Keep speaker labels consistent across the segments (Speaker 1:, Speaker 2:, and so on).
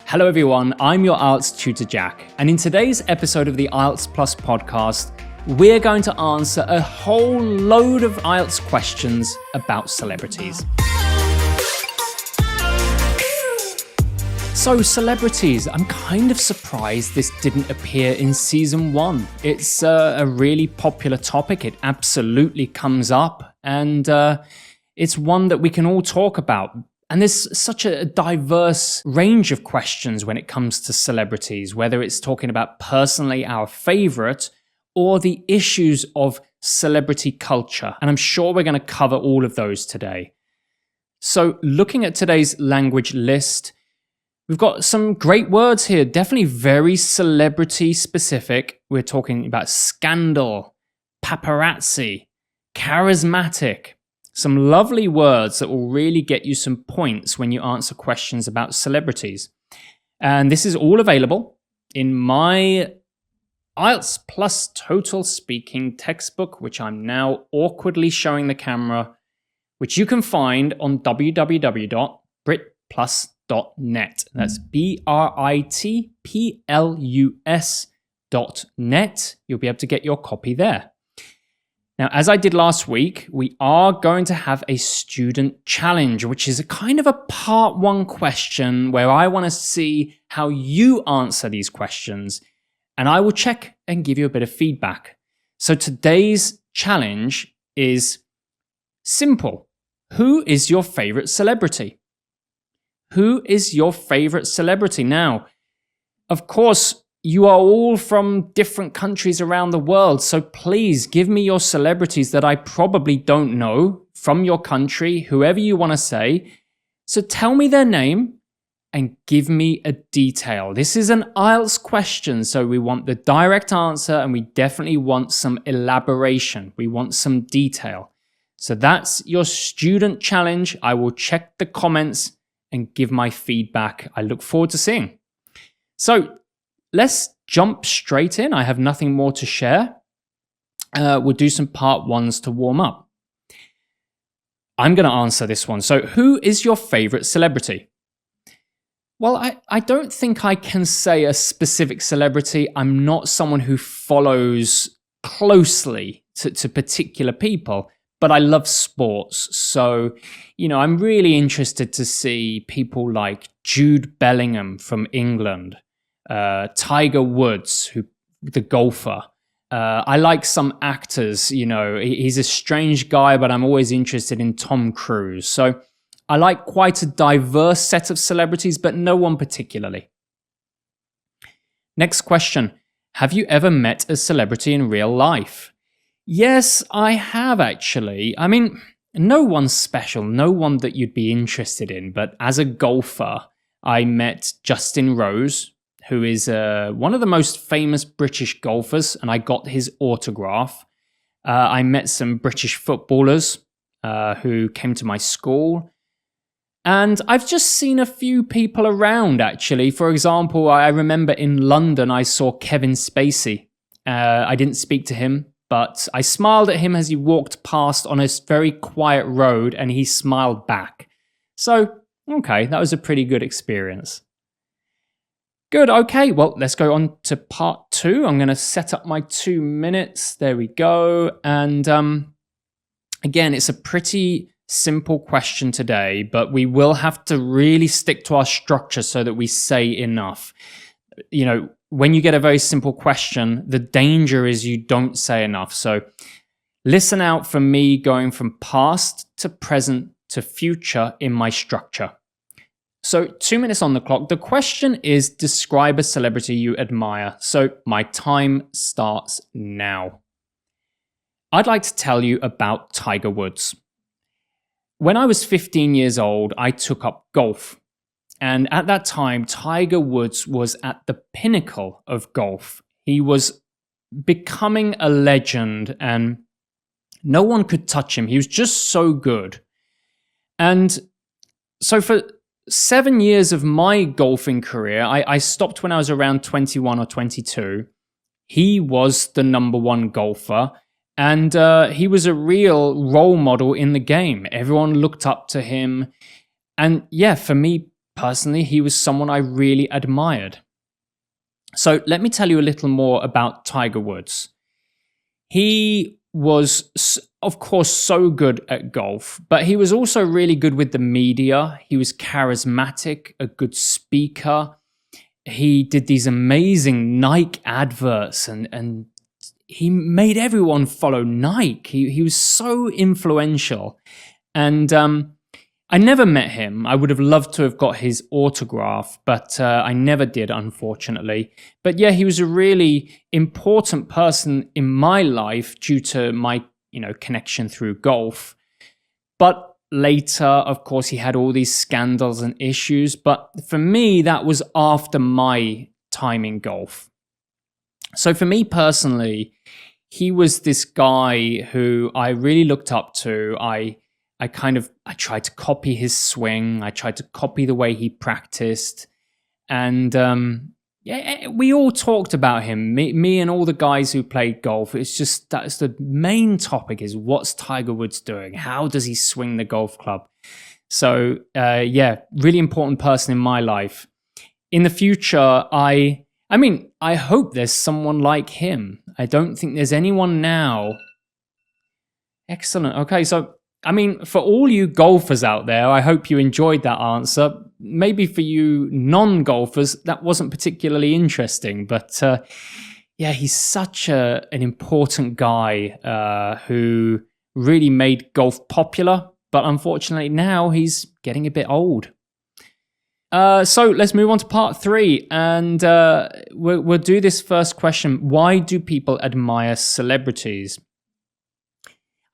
Speaker 1: Hello everyone, I'm your IELTS tutor Jack, and in today's episode of the IELTS Plus podcast, we're going to answer a whole load of IELTS questions about celebrities. So celebrities, I'm kind of surprised this didn't appear in season 1. It's a really popular topic, it absolutely comes up, and it's one that we can all talk about. And there's such a diverse range of questions when it comes to celebrities, whether it's talking about personally our favorite or the issues of celebrity culture. And I'm sure we're going to cover all of those today. So looking at today's language list, we've got some great words here, definitely very celebrity specific. We're talking about scandal, paparazzi, charismatic. Some lovely words that will really get you some points when you answer questions about celebrities. And this is all available in my IELTS Plus Total Speaking textbook, which I'm now awkwardly showing the camera, which you can find on www.britplus.net. That's BRITPLUS.net. You'll be able to get your copy there. Now, as I did last week, we are going to have a student challenge, which is a kind of a part 1 question where I want to see how you answer these questions, and I will check and give you a bit of feedback. So today's challenge is simple. Who is your favorite celebrity? Who is your favorite celebrity? Now, of course, you are all from different countries around the world, so please give me your celebrities that I probably don't know from your country, whoever you want to say. So tell me their name and give me a detail. This is an IELTS question, so we want the direct answer and we definitely want some elaboration. We want some detail. So that's your student challenge. I will check the comments and give my feedback. I look forward to seeing. So let's jump straight in. I have nothing more to share. We'll do some part 1s to warm up. I'm going to answer this one. So who is your favorite celebrity? Well, I don't think I can say a specific celebrity. I'm not someone who follows closely to particular people, but I love sports. So, I'm really interested to see people like Jude Bellingham from England, Tiger Woods, the golfer. I like some actors, he's a strange guy, but I'm always interested in Tom Cruise. So I like quite a diverse set of celebrities, but no one particularly. Next question. Have you ever met a celebrity in real life? Yes, I have actually. I mean, no one special, no one that you'd be interested in, but as a golfer, I met Justin Rose, who is one of the most famous British golfers, and I got his autograph. I met some British footballers who came to my school. And I've just seen a few people around, actually. For example, I remember in London, I saw Kevin Spacey. I didn't speak to him, but I smiled at him as he walked past on a very quiet road, and he smiled back. So, okay, that was a pretty good experience. Good, okay, well, let's go on to part 2. I'm going to set up my 2 minutes. There we go. And again, it's a pretty simple question today, but we will have to really stick to our structure so that we say enough. When you get a very simple question, the danger is you don't say enough. So listen out for me going from past to present to future in my structure. So 2 minutes on the clock. The question is, describe a celebrity you admire. So my time starts now. I'd like to tell you about Tiger Woods. When I was 15 years old, I took up golf. And at that time, Tiger Woods was at the pinnacle of golf. He was becoming a legend and no one could touch him. He was just so good. And so for 7 years of my golfing career, I stopped when I was around 21 or 22. He was the number 1 golfer, and he was a real role model in the game. Everyone looked up to him. And yeah, for me personally, he was someone I really admired. So let me tell you a little more about Tiger Woods. He was, of course, so good at golf, but he was also really good with the media. He was charismatic, a good speaker. He did these amazing Nike adverts and he made everyone follow Nike. He was so influential. And I never met him. I would have loved to have got his autograph, but I never did, unfortunately. But yeah, he was a really important person in my life due to my, connection through golf. But later, of course, he had all these scandals and issues. But for me, that was after my time in golf. So for me personally, he was this guy who I really looked up to. I tried to copy his swing. I tried to copy the way he practiced. And we all talked about him, me and all the guys who played golf. It's just, that's the main topic, is what's Tiger Woods doing? How does he swing the golf club? So really important person in my life. In the future, I hope there's someone like him. I don't think there's anyone now. Excellent. Okay, so for all you golfers out there, I hope you enjoyed that answer. Maybe for you non-golfers, that wasn't particularly interesting. But he's such an important guy who really made golf popular. But unfortunately, now he's getting a bit old. So let's move on to part 3. And we'll do this first question. Why do people admire celebrities?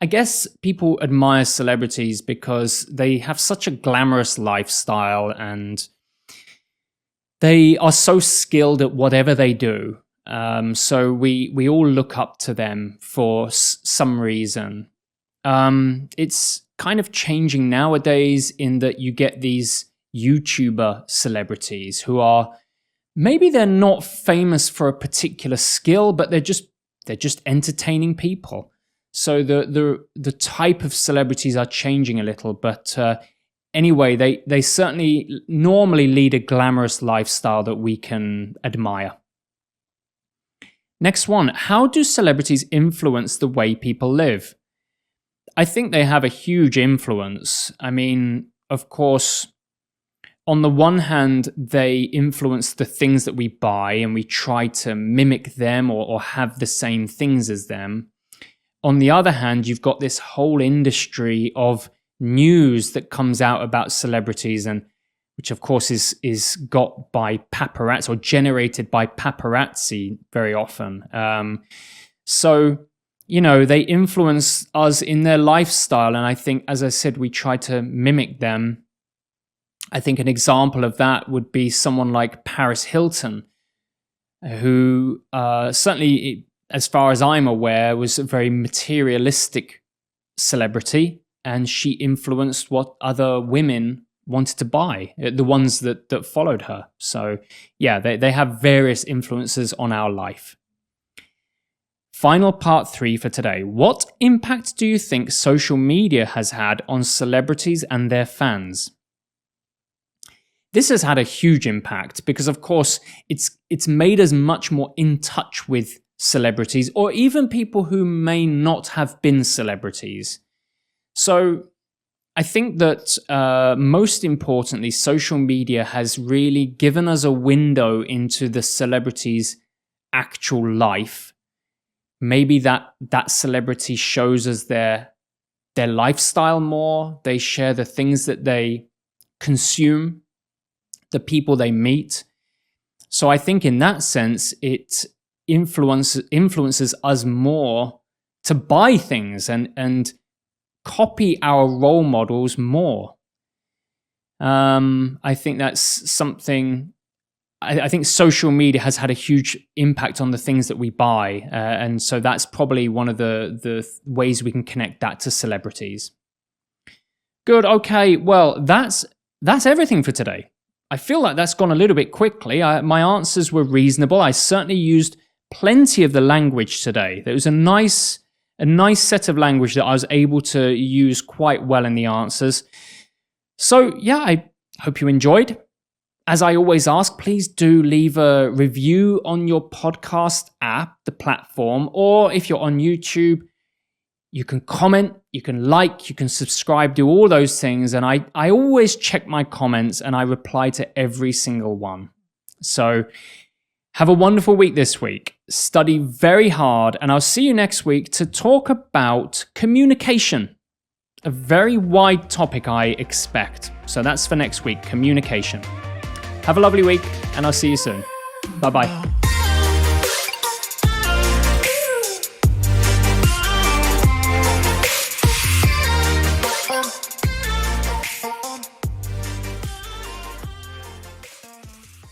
Speaker 1: I guess people admire celebrities because they have such a glamorous lifestyle and they are so skilled at whatever they do. So we all look up to them for some reason. It's kind of changing nowadays in that you get these YouTuber celebrities who are, maybe they're not famous for a particular skill, but they're just entertaining people. So the type of celebrities are changing a little, but anyway, they certainly normally lead a glamorous lifestyle that we can admire. Next one, how do celebrities influence the way people live? I think they have a huge influence. Of course, on the one hand, they influence the things that we buy and we try to mimic them or have the same things as them. On the other hand, you've got this whole industry of news that comes out about celebrities, and which of course is got by paparazzi or generated by paparazzi very often. So they influence us in their lifestyle, and I think, as I said, we try to mimic them. I think an example of that would be someone like Paris Hilton, who certainly, as far as I'm aware, was a very materialistic celebrity, and she influenced what other women wanted to buy, the ones that followed her. So yeah, they have various influences on our life. Final part 3 for today. What impact do you think social media has had on celebrities and their fans? This has had a huge impact because, of course, it's made us much more in touch with celebrities, or even people who may not have been celebrities. So I think that most importantly, social media has really given us a window into the celebrity's actual life. Maybe that celebrity shows us their lifestyle more. They share the things that they consume, the people they meet. So I think in that sense, it influences us more to buy things and copy our role models more. I think that's something. I think social media has had a huge impact on the things that we buy, and so that's probably one of the ways we can connect that to celebrities. Good. Okay. Well, that's everything for today. I feel like that's gone a little bit quickly. My answers were reasonable. I certainly used plenty of the language today. There was a nice set of language that I was able to use quite well in the answers. So yeah, I hope you enjoyed. as I always ask, please do leave a review on your podcast app, the platform, or if you're on YouTube, you can comment, you can like, you can subscribe, do all those things. And I always check my comments and I reply to every single one. So have a wonderful week this week. Study very hard, and I'll see you next week to talk about communication. A very wide topic, I expect. So that's for next week, communication. Have a lovely week, and I'll see you soon. Bye-bye.